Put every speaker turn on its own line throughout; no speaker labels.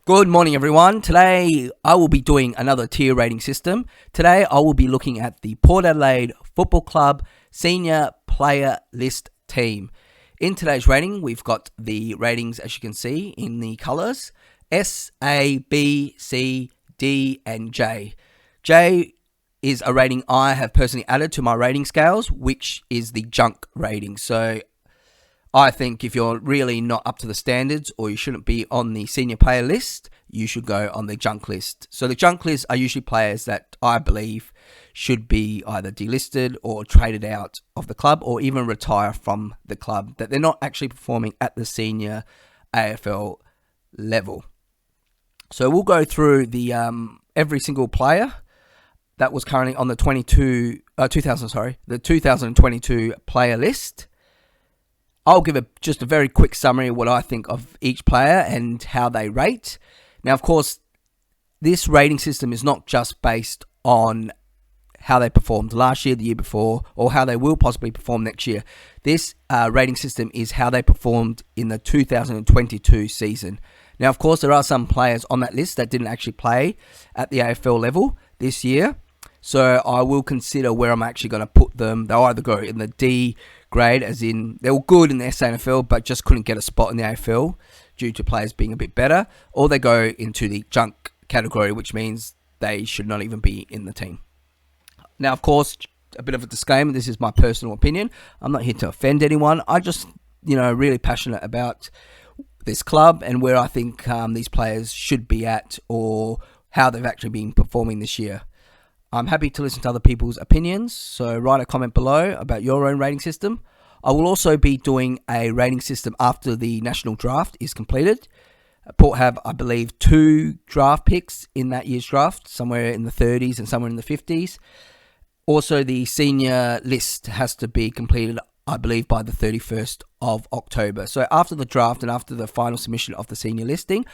Good morning, everyone. Today, I will be doing another tier rating system. Today, I will be looking at the Port Adelaide Football Club Senior Player List team. In today's rating, we've got the ratings, as you can see, in the colours. S, A, B, C, D, and J. J is a rating I have personally added to my rating scales, which is the junk rating. So I think if you're really not up to the standards or you shouldn't be on the senior player list, you should go on the junk list. So the junk list are usually players that I believe should be either delisted or traded out of the club or even retire from the club, that they're not actually performing at the senior AFL level. So we'll go through the every single player that was currently on the 2022 player list. I'll give just a very quick summary of what I think of each player and how they rate. Now, of course, this rating system is not just based on how they performed last year, the year before, or how they will possibly perform next year. This rating system is how they performed in the 2022 season. Now, of course, there are some players on that list that didn't actually play at the AFL level this year. So I will consider where I'm actually going to put them. They'll either go in the D grade, as in they were good in the SANFL, but just couldn't get a spot in the AFL due to players being a bit better, or they go into the junk category, which means they should not even be in the team. Now, of course, a bit of a disclaimer, this is my personal opinion. I'm not here to offend anyone. I just, really passionate about this club and where I think these players should be at or how they've actually been performing this year. I'm happy to listen to other people's opinions, so write a comment below about your own rating system. I will also be doing a rating system after the national draft is completed. Port have, I believe, 2 draft picks in that year's draft, somewhere in the 30s and somewhere in the 50s. Also, the senior list has to be completed, I believe, by the 31st of October. So after the draft and after the final submission of the senior listing,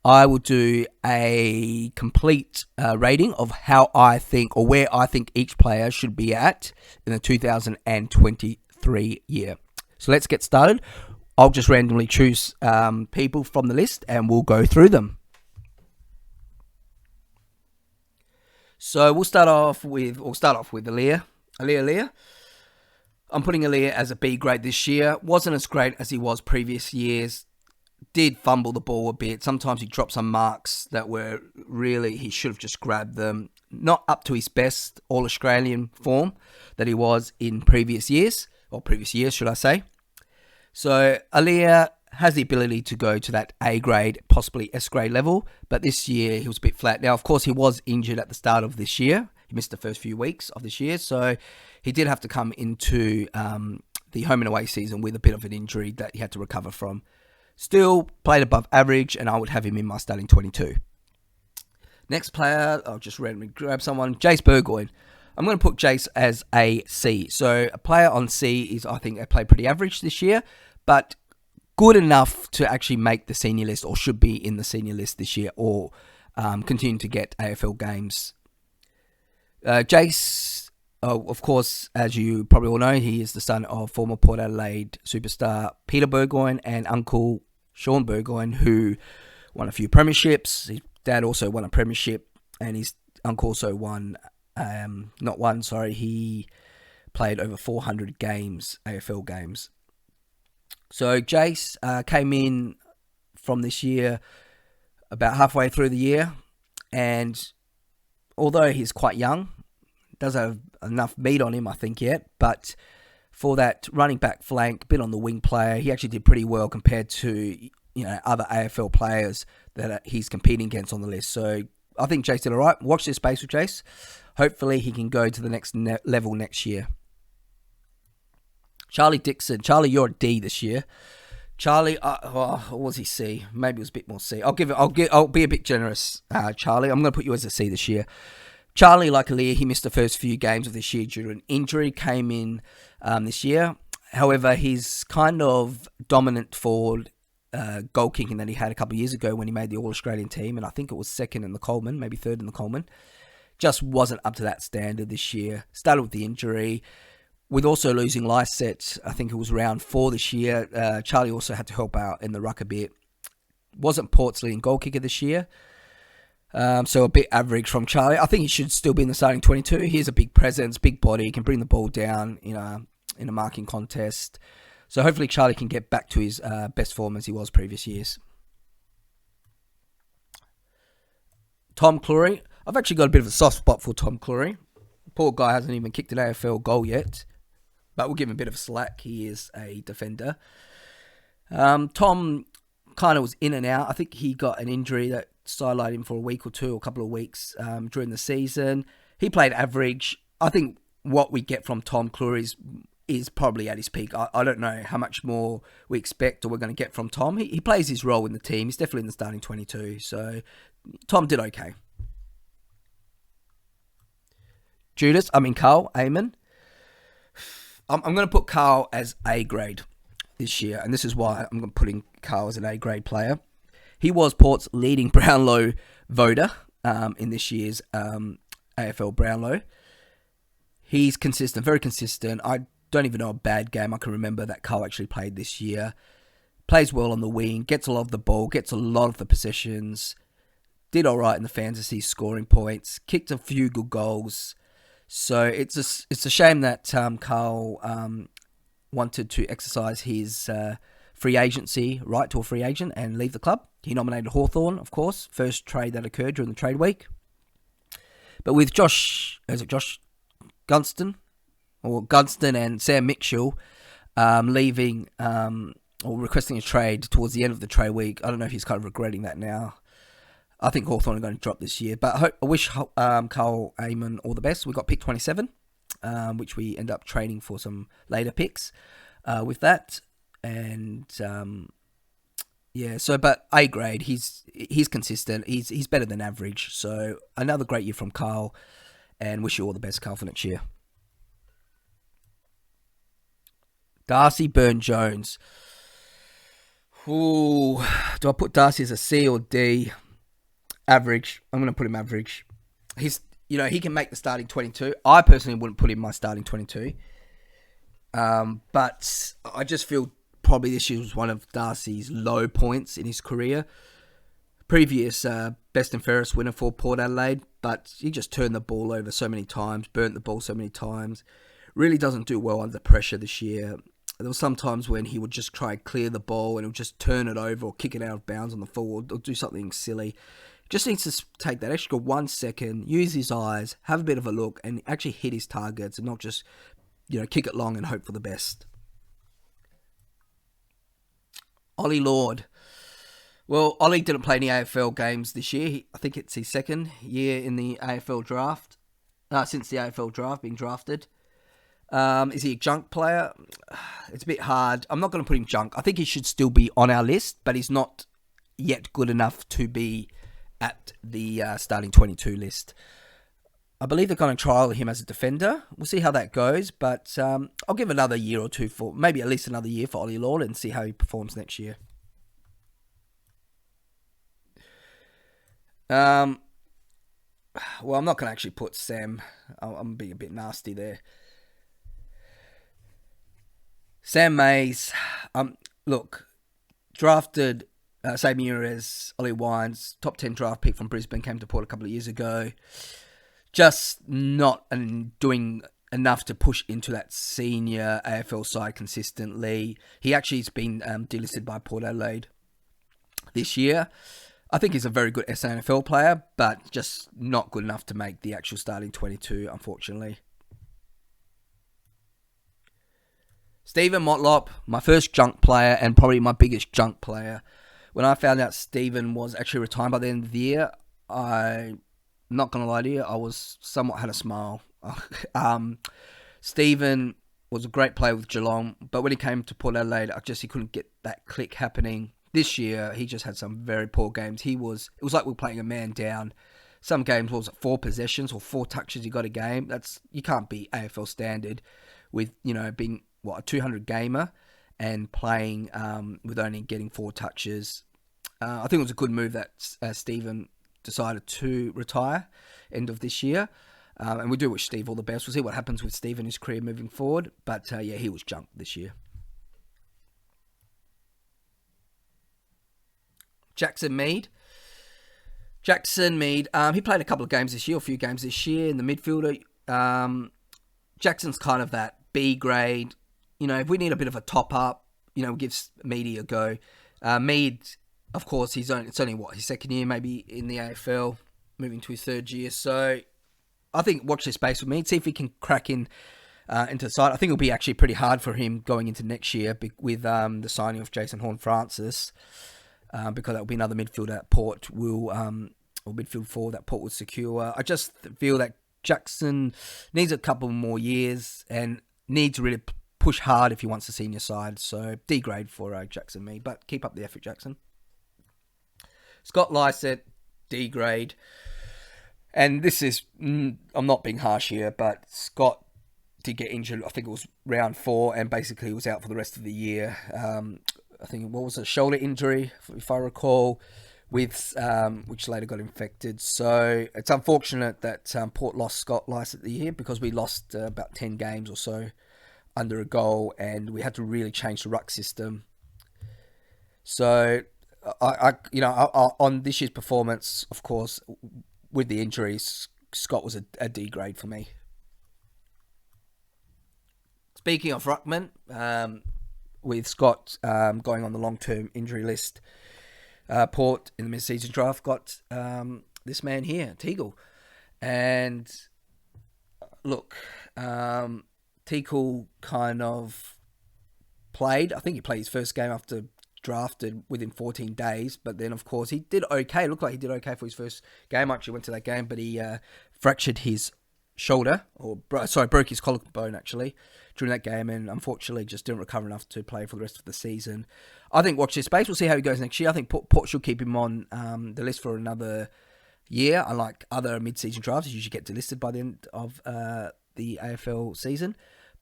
I will do a complete rating of how I think or where I think each player should be at in the 2023 year. So let's get started. I'll just randomly choose people from the list and we'll go through them. So we'll start off with Aaliyah. I'm putting Aaliyah as a B grade this year. Wasn't as great as he was previous years. Did fumble the ball a bit. Sometimes he dropped some marks that were really, he should have just grabbed them. Not up to his best All-Australian form that he was in previous years, should I say. So Aaliyah has the ability to go to that A grade, possibly S grade level, but this year he was a bit flat. Now, of course, he was injured at the start of this year. He missed the first few weeks of this year, so he did have to come into the home and away season with a bit of an injury that he had to recover from. Still played above average, and I would have him in my starting 22. Next player, I'll just randomly grab someone. Jace Burgoyne. I'm going to put Jace as a C. So a player on C is, I think, they played pretty average this year, but good enough to actually make the senior list or should be in the senior list this year or continue to get AFL games. Jace, of course, as you probably all know, he is the son of former Port Adelaide superstar Peter Burgoyne and uncle Sean Burgoyne, who won a few premierships. His dad also won a premiership, and his uncle also won, he played over 400 games, AFL games. So Jace came in from this year about halfway through the year, and although he's quite young, doesn't have enough meat on him, I think, yet, but for that running back flank, bit on the wing player, he actually did pretty well compared to other AFL players that he's competing against on the list. So I think Jace did all right. Watch this space with Jace. Hopefully he can go to the next level next year. Charlie Dixon. Charlie, you're a D this year. Charlie, what was he C? Maybe it was a bit more C. I'll be a bit generous, Charlie. I'm going to put you as a C this year. Charlie, like Aaliyah, he missed the first few games of this year due to an injury. Came in this year. However, he's kind of dominant forward goal kicking that he had a couple of years ago when he made the All-Australian team, and I think it was second in the Coleman, maybe third in the Coleman. Just wasn't up to that standard this year. Started with the injury. With also losing Lyset, I think it was round 4 this year. Charlie also had to help out in the ruck a bit. Wasn't Port's leading goal kicker this year. So a bit average from Charlie. I think he should still be in the starting 22. He has a big presence, big body. He can bring the ball down in a marking contest. So hopefully Charlie can get back to his best form as he was previous years. Tom Cleary. I've actually got a bit of a soft spot for Tom Cleary. Poor guy hasn't even kicked an AFL goal yet. But we'll give him a bit of slack. He is a defender. Tom kind of was in and out. I think he got an injury that sidelined him for a week or two, or a couple of weeks during the season. He played average. I think what we get from Tom Cleary is probably at his peak. I don't know how much more we expect or we're going to get from Tom. He plays his role in the team. He's definitely in the starting 22. So Tom did okay. Carl Amon. I'm going to put Carl as A grade this year, and this is why I'm putting Carl as an A grade player. He was Port's leading Brownlow voter in this year's AFL Brownlow. He's consistent, very consistent. I don't even know a bad game I can remember that Carl actually played this year. Plays well on the wing, gets a lot of the ball, gets a lot of the possessions. Did all right in the fantasy scoring points. Kicked a few good goals. So it's a shame that Carl wanted to exercise his free agency right to a free agent and leave the club. He nominated Hawthorn, of course, first trade that occurred during the trade week. But with Josh Gunston and Sam Mitchell leaving or requesting a trade towards the end of the trade week, I don't know if he's kind of regretting that now. I think Hawthorn are going to drop this year. But I wish Carl Amon all the best. We got pick 27, which we end up trading for some later picks with that. And but A grade, he's consistent. He's better than average. So another great year from Carl, and wish you all the best, Carl, for next year. Darcy Byrne-Jones. Ooh, do I put Darcy as a C or D? Average. I'm going to put him average. He can make the starting 22. I personally wouldn't put him in my starting 22. But I just feel probably this year was one of Darcy's low points in his career. Previous best and fairest winner for Port Adelaide, but he just turned the ball over so many times, burnt the ball so many times. Really doesn't do well under pressure this year. There were some times when he would just try and clear the ball and he'll just turn it over or kick it out of bounds on the forward or do something silly. Just needs to take that extra 1 second, use his eyes, have a bit of a look, and actually hit his targets and not just, kick it long and hope for the best. Ollie Lord. Well, Ollie didn't play any AFL games this year. I think it's his second year in the AFL draft. Since the AFL draft, being drafted. Is he a junk player? It's a bit hard. I'm not going to put him junk. I think he should still be on our list, but he's not yet good enough to be at the starting 22 list. I believe they're going to trial him as a defender. We'll see how that goes, but I'll give another year or two for, maybe at least another year for Ollie Lord and see how he performs next year. Well, I'm not going to actually put Sam. I'm being a bit nasty there. Sam Mays, look, drafted same year as Ollie Wines, top 10 draft pick from Brisbane, came to Port a couple of years ago. Just not doing enough to push into that senior AFL side consistently. He actually has been delisted by Port Adelaide this year. I think he's a very good SANFL player, but just not good enough to make the actual starting 22, unfortunately. Stephen Motlop, my first junk player and probably my biggest junk player. When I found out Stephen was actually retired by the end of the year, I'm not going to lie to you, I was somewhat had a smile. Stephen was a great player with Geelong, but when he came to Port Adelaide, he couldn't get that click happening. This year, he just had some very poor games. It was like we were playing a man down. Some games, 4 possessions or 4 touches you got a game? You can't beat AFL standard with, being, a 200 gamer and playing with only getting 4 touches. I think it was a good move that Stephen decided to retire end of this year. And we do wish Steve all the best. We'll see what happens with Steve and his career moving forward. But he was junk this year. Jackson Mead. He played a couple of games this year, a few games this year in the midfielder. Jackson's kind of that B grade. If we need a bit of a top up, gives Meady a go. Mead, of course, it's only his second year maybe in the AFL, moving to his third year. So I think watch this space with Mead, see if he can crack into the side. I think it'll be actually pretty hard for him going into next year with the signing of Jason Horne-Francis. Because that will be another midfielder that Port will, or midfield forward that Port will secure. I just feel that Jackson needs a couple more years and needs to really push hard if he wants the senior side. So D grade for Jackson Mead, but keep up the effort, Jackson. Scott Lycett, D grade. And this is, I'm not being harsh here, but Scott did get injured. I think it was round 4 and basically was out for the rest of the year. I think what was a shoulder injury, if I recall, with which later got infected. So it's unfortunate that Port lost Scott Lycett the year because we lost about 10 games or so under a goal, and we had to really change the ruck system. So I on this year's performance, of course, with the injuries, Scott was a D grade for me. Speaking of ruckman, with Scott going on the long-term injury list, Port in the mid-season draft got this man here, Teagle. And look, Teagle kind of played. I think he played his first game after drafted within 14 days. But then, of course, he did okay. Looked like he did okay for his first game. I actually went to that game, but he fractured his shoulder, broke his collarbone actually during that game, and unfortunately just didn't recover enough to play for the rest of the season. I think watch this space. We'll see how he goes next year. I think Port should keep him on the list for another year. Unlike other mid-season drafts, he usually get delisted by the end of the AFL season.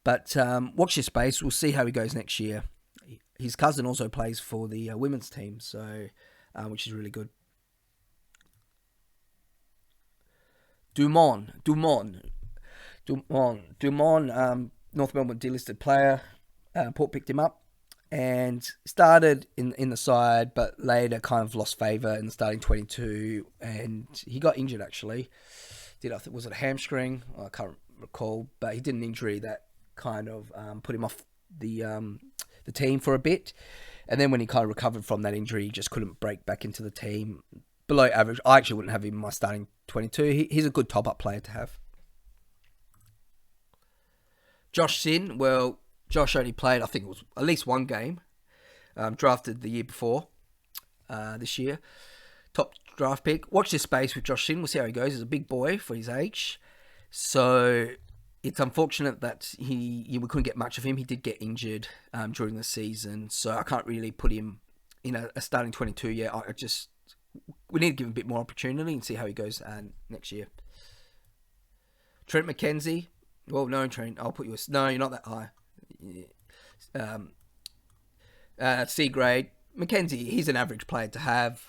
But watch this space. We'll see how he goes next year. His cousin also plays for the women's team, so which is really good. Dumont, North Melbourne delisted player. Port picked him up and started in the side, but later kind of lost favour in the starting 22, and he got injured actually. Was it a hamstring? I can't recall, but he did an injury that kind of put him off the team for a bit, and then when he kind of recovered from that injury, he just couldn't break back into the team. Below average. I actually wouldn't have him in my starting 22. He's a good top-up player to have. Josh Sin. Well, Josh only played, I think it was at least one game. Drafted the year before, this year. Top draft pick. Watch this space with Josh Sin. We'll see how he goes. He's a big boy for his age. So it's unfortunate that we couldn't get much of him. He did get injured during the season. So I can't really put him in a starting 22 yet. We need to give him a bit more opportunity and see how he goes next year. Trent McKenzie. Well, no, Trent. I'll put you no, you're not that high. C grade. McKenzie, he's an average player to have.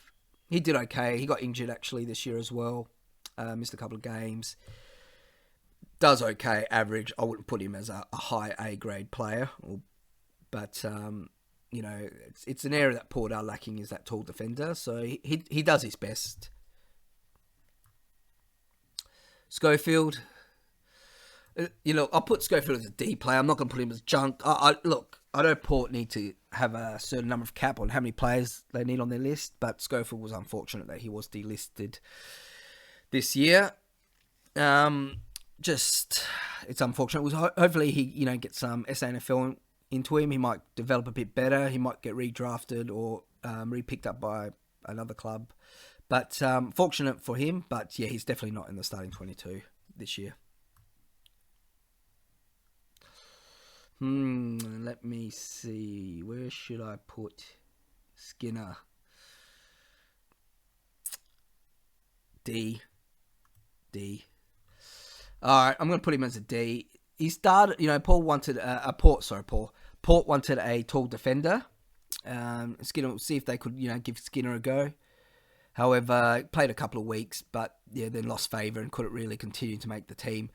He did okay. He got injured actually this year as well. Missed a couple of games. Does okay, average. I wouldn't put him as a high A grade player. But it's an area that Port are lacking is that tall defender. So he does his best. Schofield. I'll put Schofield as a D player. I'm not going to put him as junk. I know Port need to have a certain number of cap on how many players they need on their list, but Schofield was unfortunate that he was delisted this year. It's unfortunate. Hopefully he gets some SANFL into him. He might develop a bit better. He might get redrafted or re-picked up by another club. But fortunate for him. But yeah, he's definitely not in the starting 22 this year. Let me see. Where should I put Skinner? D. Alright, I'm going to put him as a D. He started, Port wanted a tall defender. Skinner, we'll see if they could, give Skinner a go. However, played a couple of weeks, but then lost favour and couldn't really continue to make the team.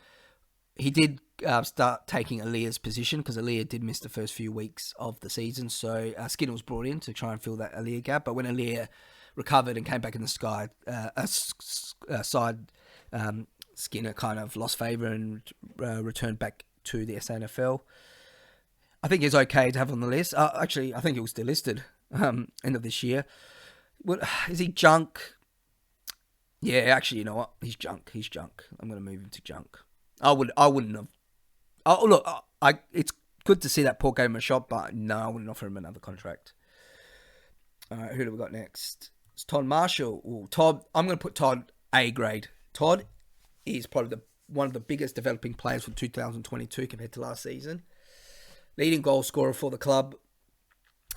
He did start taking Aaliyah's position because Aaliyah did miss the first few weeks of the season. So Skinner was brought in to try and fill that Aaliyah gap. But when Aaliyah recovered and came back in the sky. Side Skinner kind of lost favour and returned back to the SANFL. I think he's okay to have on the list. Actually, I think he was delisted end of this year. Is he junk? Yeah, actually, you know what? He's junk. I'm going to move him to junk. I wouldn't have. Oh, look, it's good to see that Port gave him a shot, but no, I wouldn't offer him another contract. All right, who do we got next? It's Todd Marshall. Ooh, Todd, I'm going to put Todd A grade. Todd is probably one of the biggest developing players for 2022 compared to last season. Leading goal scorer for the club.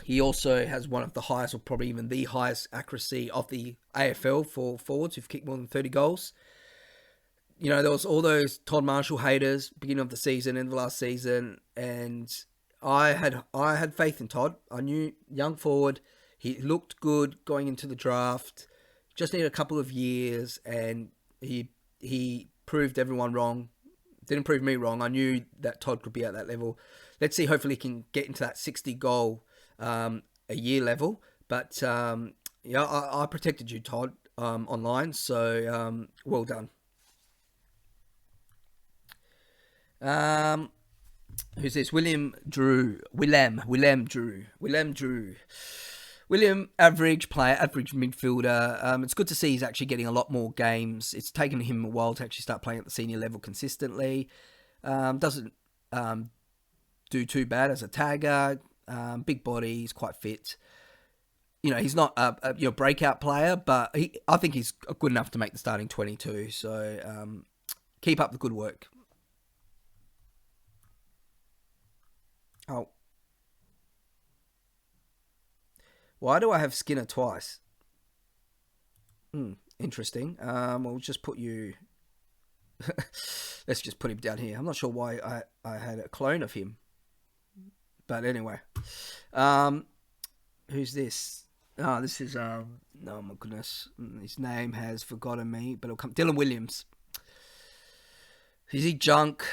He also has one of the highest, or probably even the highest accuracy of the AFL for forwards who've kicked more than 30 goals. You know, there was all those Todd Marshall haters beginning of the season, end of last season, and I had faith in Todd. I knew young forward. He looked good going into the draft. Just needed a couple of years, and he proved everyone wrong. Didn't prove me wrong. I knew that Todd could be at that level. Let's see. Hopefully, he can get into that 60 goal a year level. But yeah, I protected you, Todd, online. So well done. Who's this? William Drew. William, average player, average midfielder. It's good to see he's actually getting a lot more games. It's taken him a while to actually start playing at the senior level consistently. Doesn't do too bad as a tagger. Big body, he's quite fit. You know, he's not a breakout player, but I think he's good enough to make the starting 22. So keep up the good work. Oh. Why do I have Skinner twice? Interesting. We'll just put you... Let's just put him down here. I'm not sure why I had a clone of him. But anyway. Who's this? Oh, this is... oh my goodness. His name has forgotten me, but it'll come... Dylan Williams. Is he junk?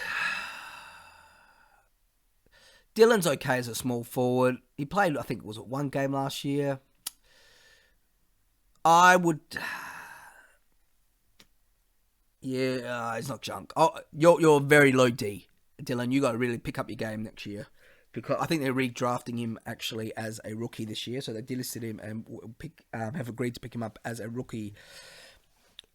Dylan's okay as a small forward. He played, I think, was it one game last year? I would... Yeah, he's not junk. Oh, you're very low D, Dylan. You got to really pick up your game next year. Because I think they're redrafting him actually as a rookie this year. So they delisted him and have agreed to pick him up as a rookie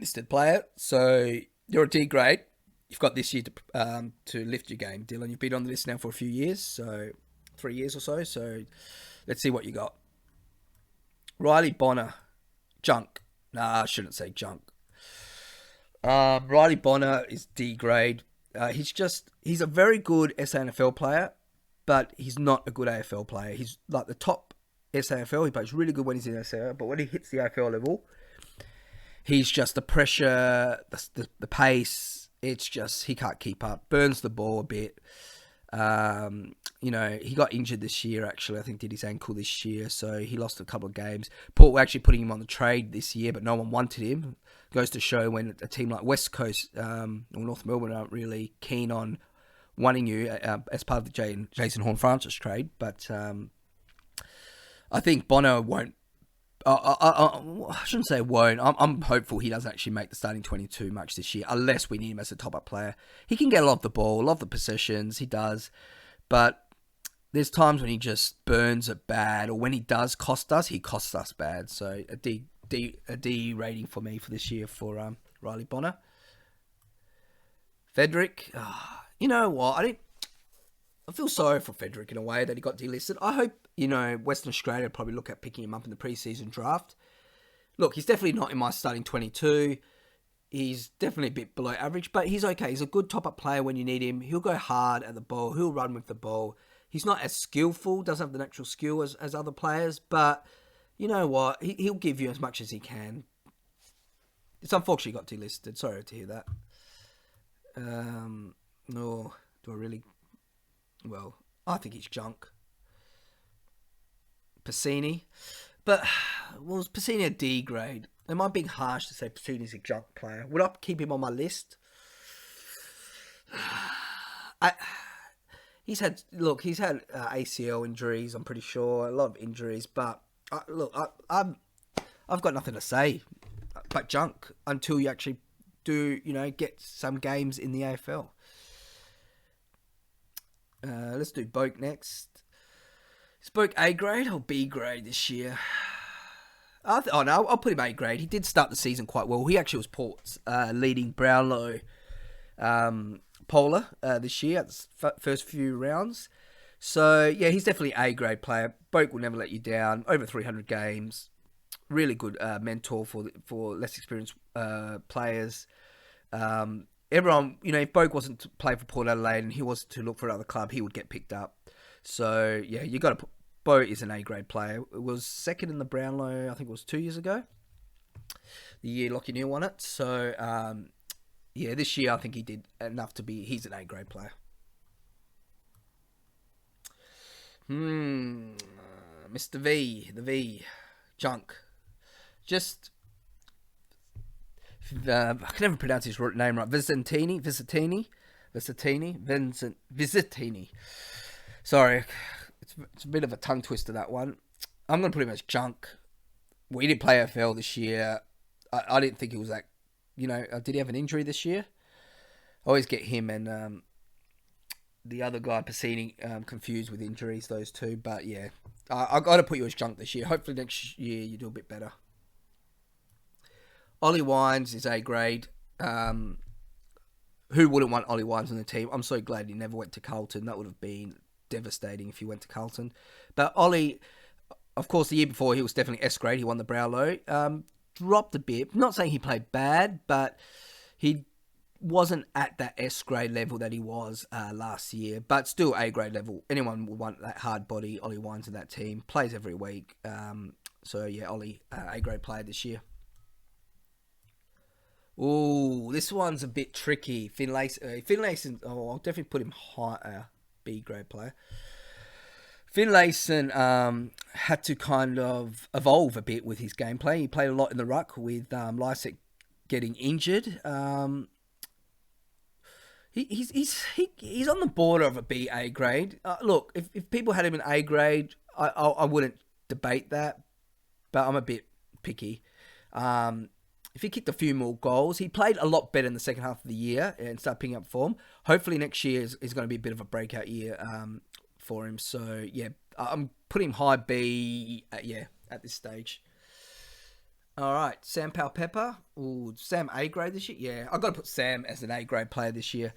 listed player. So you're a D grade. You've got this year to lift your game, Dylan. You've been on the list now for a few years, so 3 years or so. So let's see what you got. Riley Bonner, junk. Nah, I shouldn't say junk. Riley Bonner is D grade. He's a very good SANFL player, but he's not a good AFL player. He's like the top SAFL. He plays really good when he's in SAFL, but when he hits the AFL level, he's just the pressure, the pace. It's just, he can't keep up. Burns the ball a bit. He got injured this year, actually. I think did his ankle this year, so he lost a couple of games. Port were actually putting him on the trade this year, but no one wanted him. Goes to show when a team like West Coast or North Melbourne aren't really keen on wanting you as part of the Jason Horne-Francis trade. But I think Bono won't. I shouldn't say won't. I'm hopeful he doesn't actually make the starting 22 much this year, unless we need him as a top-up player. He can get a lot of the ball, a lot of the possessions, he does. But there's times when he just burns it bad, or when he does cost us, he costs us bad. So a D rating for me for this year for Riley Bonner. Fedrick, you know what? I feel sorry for Fedrick in a way that he got delisted. I hope, Western Australia probably look at picking him up in the preseason draft. Look, he's definitely not in my starting 22. He's definitely a bit below average, but he's okay. He's a good top-up player when you need him. He'll go hard at the ball. He'll run with the ball. He's not as skillful, doesn't have the natural skill as other players, but you know what? He'll give you as much as he can. It's unfortunate he got delisted. Sorry to hear that. No, do I really... Well, I think he's junk. Passini. But, was Passini a D grade? Am I being harsh to say Passini's a junk player? Would I keep him on my list? He's had ACL injuries, I'm pretty sure. A lot of injuries. But, I I've got nothing to say but junk until you actually do, get some games in the AFL. Let's do Boak next. Is Boak A grade or B grade this year? No, I'll put him A grade. He did start the season quite well. He actually was Port's leading Brownlow Polar this year at the first few rounds. So, yeah, he's definitely A grade player. Boak will never let you down. Over 300 games. Really good mentor for less experienced players. Everyone, if Boak wasn't to play for Port Adelaide and he was to look for another club, he would get picked up. So, yeah, you got to put... Boak is an A-grade player. It was second in the Brownlow, I think it was 2 years ago. The year Lockie Neal won it. So, this year I think he did enough to be... He's an A-grade player. Mr. V. The V. Junk. Just... I can never pronounce his name right. Visitini. Sorry, it's a bit of a tongue twister, that one. I'm going to put him as junk. We didn't play AFL this year. I didn't think it was that, did he have an injury this year? I always get him and the other guy, Passini, confused with injuries, those two. But yeah, I got to put you as junk this year. Hopefully next year you do a bit better. Ollie Wines is A grade. Who wouldn't want Ollie Wines on the team? I'm so glad he never went to Carlton. That would have been devastating if he went to Carlton. But Ollie, of course, the year before, he was definitely S grade. He won the Brownlow. Dropped a bit. Not saying he played bad, but he wasn't at that S grade level that he was last year. But still A grade level. Anyone would want that hard body. Ollie Wines in that team. Plays every week. So yeah, Ollie, A grade player this year. Ooh, this one's a bit tricky. Finlayson, I'll definitely put him higher. B grade player. Finlayson had to kind of evolve a bit with his gameplay. He played a lot in the ruck with Lysek getting injured. He's on the border of a B A grade. Look, if people had him in A grade, I wouldn't debate that, but I'm a bit picky. If he kicked a few more goals, he played a lot better in the second half of the year and started picking up form. Hopefully next year is going to be a bit of a breakout year for him. So, yeah, I'm putting him high B, at this stage. All right, Sam Powell-Pepper. Ooh, Sam A grade this year? Yeah, I've got to put Sam as an A grade player this year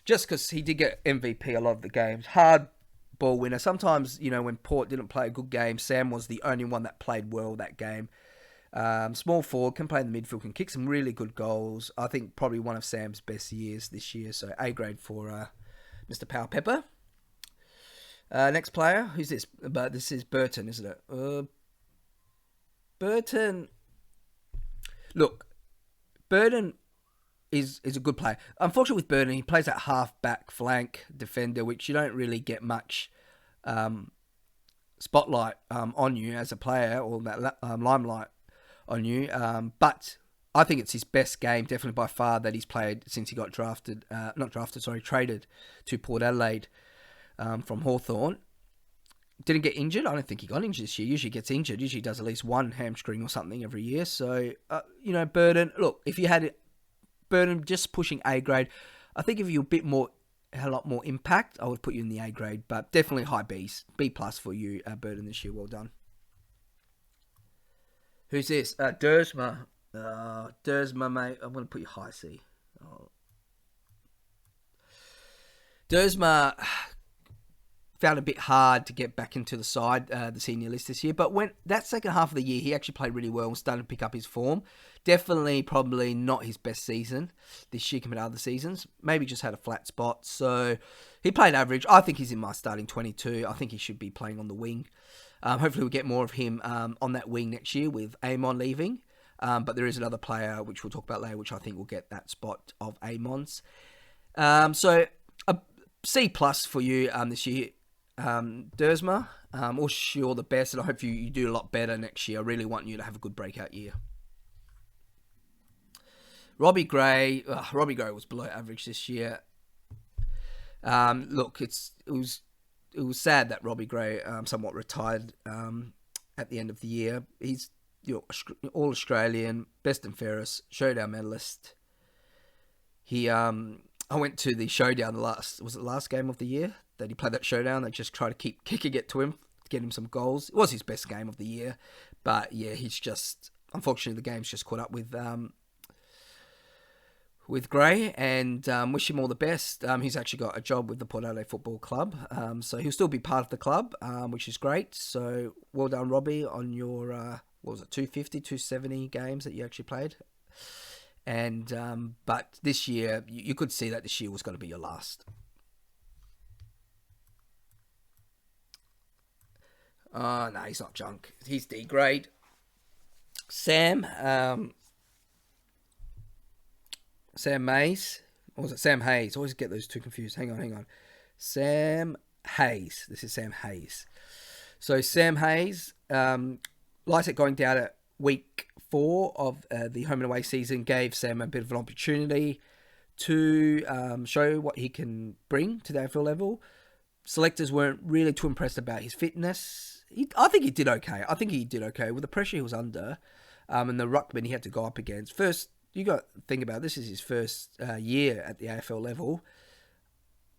just because he did get MVP a lot of the games. Hard ball winner. Sometimes, when Port didn't play a good game, Sam was the only one that played well that game. Small forward, can play in the midfield, can kick some really good goals. I think probably one of Sam's best years this year. So A grade for Mr. Powell-Pepper. Next player, who's this? But this is Burton, isn't it? Burton. Look, Burton is a good player. Unfortunately with Burton, he plays that half-back flank defender, which you don't really get much spotlight on you as a player, or that limelight on you, but I think it's his best game, definitely by far, that he's played since he got traded to Port Adelaide from Hawthorn. Didn't get injured. I don't think he got injured this year. Usually gets injured. Usually does at least one hamstring or something every year. So, Burton, look, if you had Burton just pushing A grade, I think if you're had a lot more impact, I would put you in the A grade, but definitely high B's. B plus for you, Burton, this year. Well done. Who's this? Dersma. Dersma, mate. I'm going to put you high C. Dersma found it a bit hard to get back into the side, the senior list this year. But when that second half of the year, he actually played really well and started to pick up his form. Definitely, probably not his best season this year compared to other seasons. Maybe just had a flat spot. So he played average. I think he's in my starting 22. I think he should be playing on the wing. Hopefully we'll get more of him on that wing next year with Amon leaving. But there is another player, which we'll talk about later, which I think will get that spot of Amon's. So a C plus for you this year, Dersma. Wish you all the best, and I hope you do a lot better next year. I really want you to have a good breakout year. Robbie Gray. Robbie Gray was below average this year. Look, it was sad that Robbie Gray somewhat retired at the end of the year. He's All Australian, best and fairest, showdown medalist. I went to the showdown was it the last game of the year that he played that showdown? They just tried to keep kicking it to him to get him some goals. It was his best game of the year, but yeah, he's just unfortunately the game's just caught up with Gray, and wish him all the best. He's actually got a job with the Port Adelaide Football Club, so he'll still be part of the club, which is great. So well done, Robbie, on your, 250, 270 games that you actually played. And but this year, you could see that this year was going to be your last. No, he's not junk. He's D grade. Sam Mays. Or was it Sam Hayes? I always get those two confused. Hang on. Sam Hayes. This is Sam Hayes. So Sam Hayes, Lyset going down at week 4 of the home and away season gave Sam a bit of an opportunity to show what he can bring to the AFL level. Selectors weren't really too impressed about his fitness. I think he did okay. With the pressure he was under, and the ruckman he had to go up against. First, you got to think about this is his first year at the AFL level.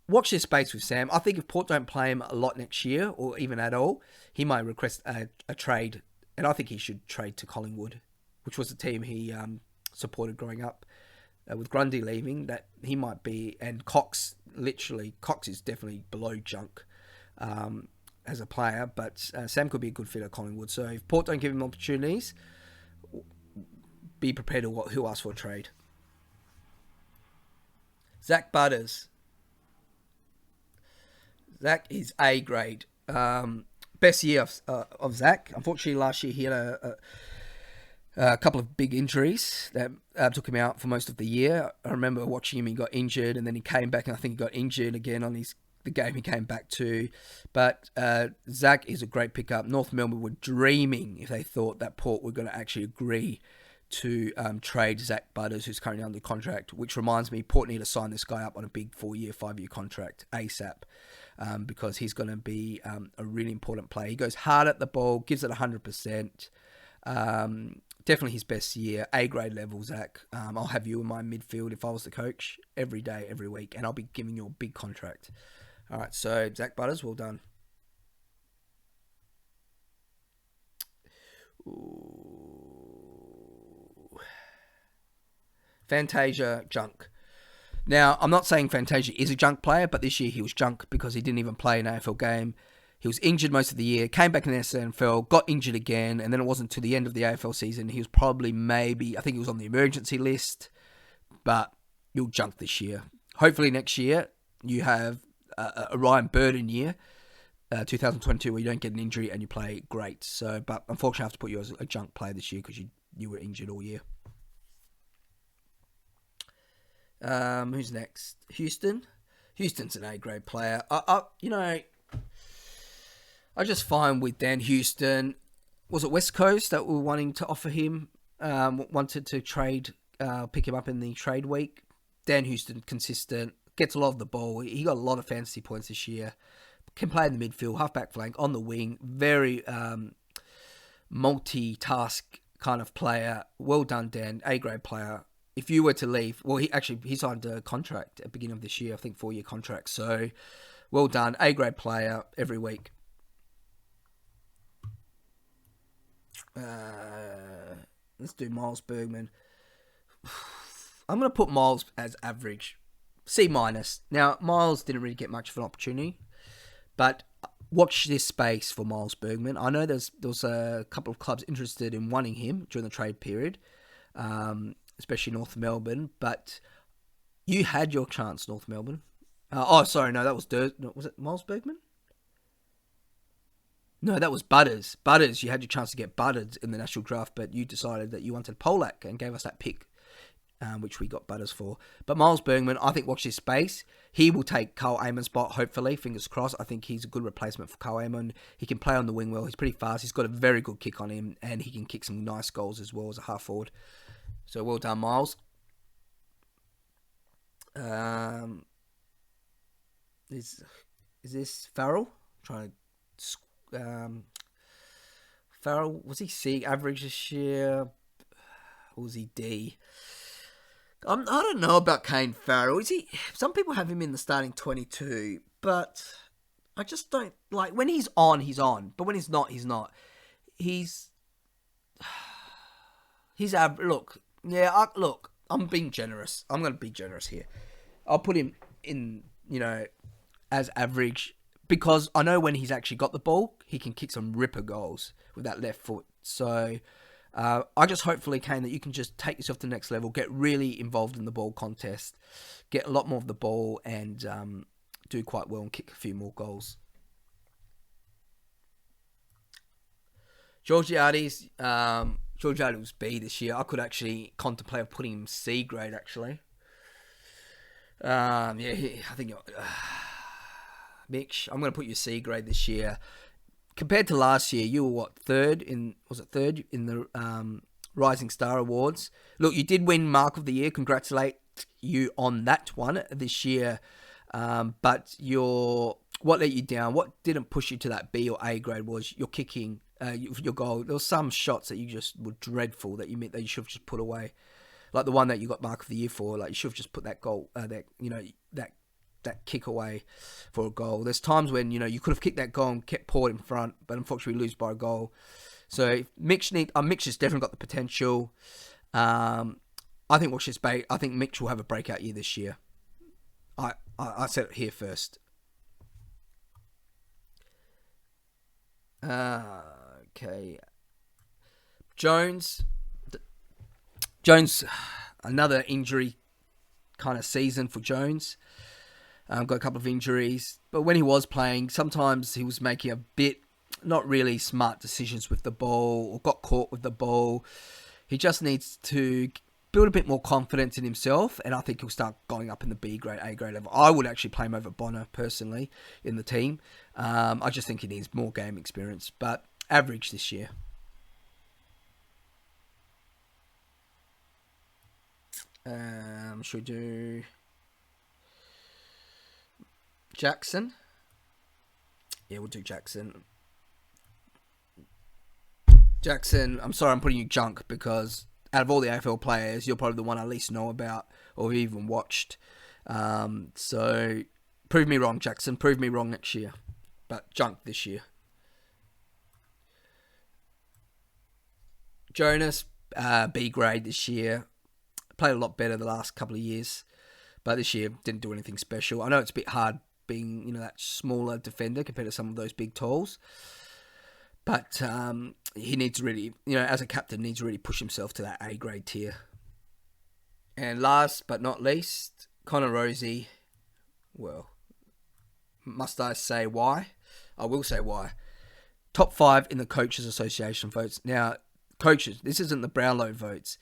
Watch this space with Sam. I think if Port don't play him a lot next year, or even at all, he might request a trade. And I think he should trade to Collingwood, which was the team he supported growing up. With Grundy leaving, that he might be, and Cox is definitely below junk as a player, but Sam could be a good fit at Collingwood. So if Port don't give him opportunities, be prepared to who asks for a trade. Zach Butters. Zach is A grade. Best year of Zach. Unfortunately, last year he had a couple of big injuries that took him out for most of the year. I remember watching him, he got injured, and then he came back, and I think he got injured again on the game he came back to. But Zach is a great pickup. North Melbourne were dreaming if they thought that Port were going to actually agree to trade Zach Butters, who's currently under contract, which reminds me, Port need to sign this guy up on a big 4-year, 5-year contract ASAP, because he's going to be a really important player. He goes hard at the ball, gives it 100%. Definitely his best year, A-grade level, Zach. I'll have you in my midfield if I was the coach every day, every week, and I'll be giving you a big contract. All right, so Zach Butters, well done. Fantasia, junk. Now, I'm not saying Fantasia is a junk player, but this year he was junk because he didn't even play an AFL game. He was injured most of the year, came back in the SNFL, got injured again, and then it wasn't to the end of the AFL season. He was probably I think he was on the emergency list, but you'll junk this year. Hopefully next year you have a Ryan Burden year, 2022, where you don't get an injury and you play great. So, but unfortunately I have to put you as a junk player this year because you were injured all year. Who's next? Houston. Houston's an A-grade player. I just find with Dan Houston, was it West Coast that were wanting to offer him, wanted to trade, pick him up in the trade week. Dan Houston, consistent, gets a lot of the ball. He got a lot of fantasy points this year. Can play in the midfield, half-back flank, on the wing. Very multitask kind of player. Well done, Dan. A-grade player. If you were to leave, well, he signed a contract at the beginning of this year, I think 4-year contract. So, well done. A-grade player every week. Let's do Miles Bergman. I'm going to put Miles as average. C-. Now, Miles didn't really get much of an opportunity, but watch this space for Miles Bergman. I know there was a couple of clubs interested in wanting him during the trade period, especially North Melbourne, but you had your chance, North Melbourne. Was it Miles Bergman? No, that was Butters. Butters, you had your chance to get Butters in the national draft, but you decided that you wanted Polak and gave us that pick, which we got Butters for. But Miles Bergman, I think, watch this space. He will take Carl Amon's spot, hopefully, fingers crossed. I think he's a good replacement for Carl Amon. He can play on the wing well. He's pretty fast. He's got a very good kick on him, and he can kick some nice goals as well as a half forward. So well done, Miles. Is this Farrell? Farrell, was he C average this year? Or was he D? I don't know about Kane Farrell. Is he? Some people have him in the starting 22, but I just don't like when he's on. He's on, but when he's not, he's not. He's look. Yeah, look. I'm being generous. I'm going to be generous here. I'll put him in, as average because I know when he's actually got the ball, he can kick some ripper goals with that left foot. So. I just hopefully, Kane, that you can just take yourself to the next level, get really involved in the ball contest, get a lot more of the ball, and do quite well and kick a few more goals. Georgiades was B this year. I could actually contemplate putting him C grade, actually. I think Mitch, I'm going to put you C grade this year. Compared to last year, you were third in the Rising Star Awards. Look, you did win Mark of the Year. Congratulate you on that one this year. But what let you down, what didn't push you to that B or A grade was your kicking, your goal. There were some shots that you just were dreadful that you should have just put away. Like the one that you got Mark of the Year for. Like you should have just put that goal, that kick away for a goal. There's times when, you could have kicked that goal and kept Port in front, but unfortunately we lose by a goal. So Mitch has definitely got the potential. I think watch this bait. I think Mitch will have a breakout year this year. I said it here first. Okay. Jones, another injury kind of season for Jones. Got a couple of injuries, but when he was playing, sometimes he was making a bit not really smart decisions with the ball or got caught with the ball. He just needs to build a bit more confidence in himself, and I think he'll start going up in the B grade, A grade level. I would actually play him over Bonner personally in the team. I just think he needs more game experience, but average this year. Should we do Jackson? Yeah, we'll do Jackson. Jackson, I'm sorry I'm putting you junk because out of all the AFL players, you're probably the one I least know about or even watched. So prove me wrong, Jackson. Prove me wrong next year. But junk this year. Jonas, B grade this year. Played a lot better the last couple of years. But this year didn't do anything special. I know it's a bit hard being, that smaller defender compared to some of those big talls. But he needs to really, as a captain, needs to really push himself to that A grade tier. And last but not least, Connor Rosie. Well, must I say why? I will say why. Top 5 in the Coaches Association votes. Now, coaches, this isn't the Brownlow votes.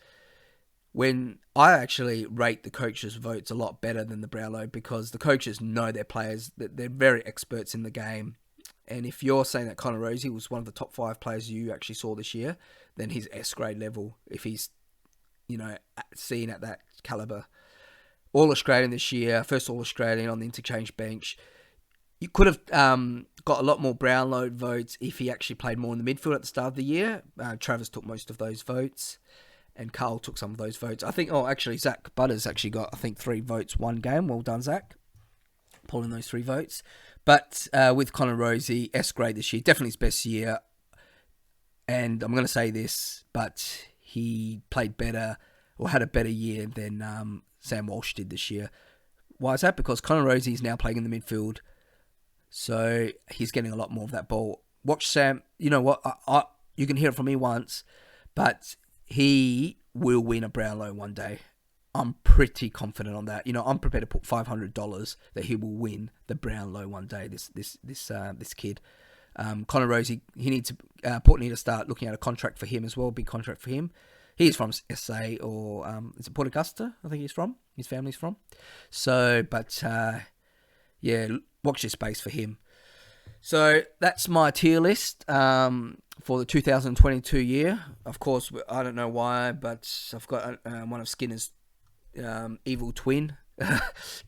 When I actually rate the coaches' votes a lot better than the Brownlow because the coaches know their players, that they're very experts in the game. And if you're saying that Connor Rosie was one of the top 5 players you actually saw this year, then he's S grade level if he's, seen at that caliber. All-Australian this year, first All-Australian on the interchange bench. You could have got a lot more Brownlow votes if he actually played more in the midfield at the start of the year. Travis took most of those votes. And Carl took some of those votes. I think, Zach Butters actually got, 3 votes, 1 game. Well done, Zach. Pulling those 3 votes. But with Connor Rosie, S grade this year, definitely his best year. And I'm going to say this, but he played better or had a better year than Sam Walsh did this year. Why is that? Because Connor Rosie is now playing in the midfield. So he's getting a lot more of that ball. Watch Sam. You know what? You can hear it from me once, but he will win a Brownlow one day. I'm pretty confident on that. I'm prepared to put $500 that he will win the Brownlow one day. This kid, Connor Rosie, Port need to start looking at a contract for him as well. Big contract for him. He's from SA or is it Port Augusta? I think he's from. His family's from. So, but watch this space for him. So that's my tier list for the 2022 year. Of course, I don't know why, but I've got one of Skinner's evil twin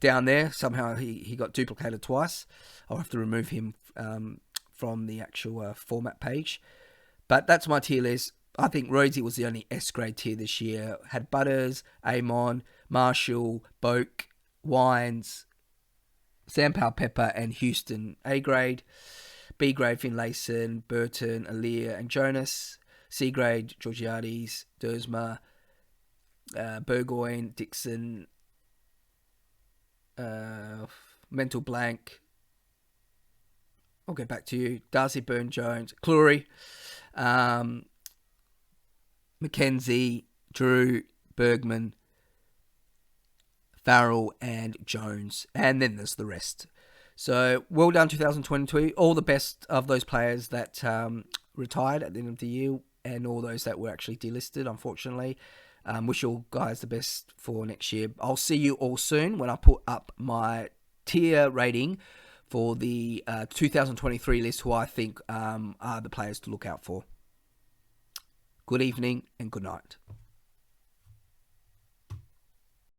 down there. Somehow he got duplicated twice. I'll have to remove him from the actual format page. But that's my tier list. I think Rosie was the only S-grade tier this year. Had Butters, Amon, Marshall, Boak, Wines, Sam Powell Pepper, and Houston A-grade. B-grade Finlayson, Burton, Aaliyah, and Jonas. C-grade Georgiades, Dersma, Burgoyne, Dixon, Mental Blank. I'll get back to you. Darcy Byrne-Jones, Cleary, McKenzie, Drew, Bergman, Farrell, and Jones. And then there's the rest. So, well done 2022. All the best of those players that retired at the end of the year and all those that were actually delisted, unfortunately. Wish you all guys the best for next year. I'll see you all soon when I put up my tier rating for the 2023 list, who I think are the players to look out for. Good evening and good night.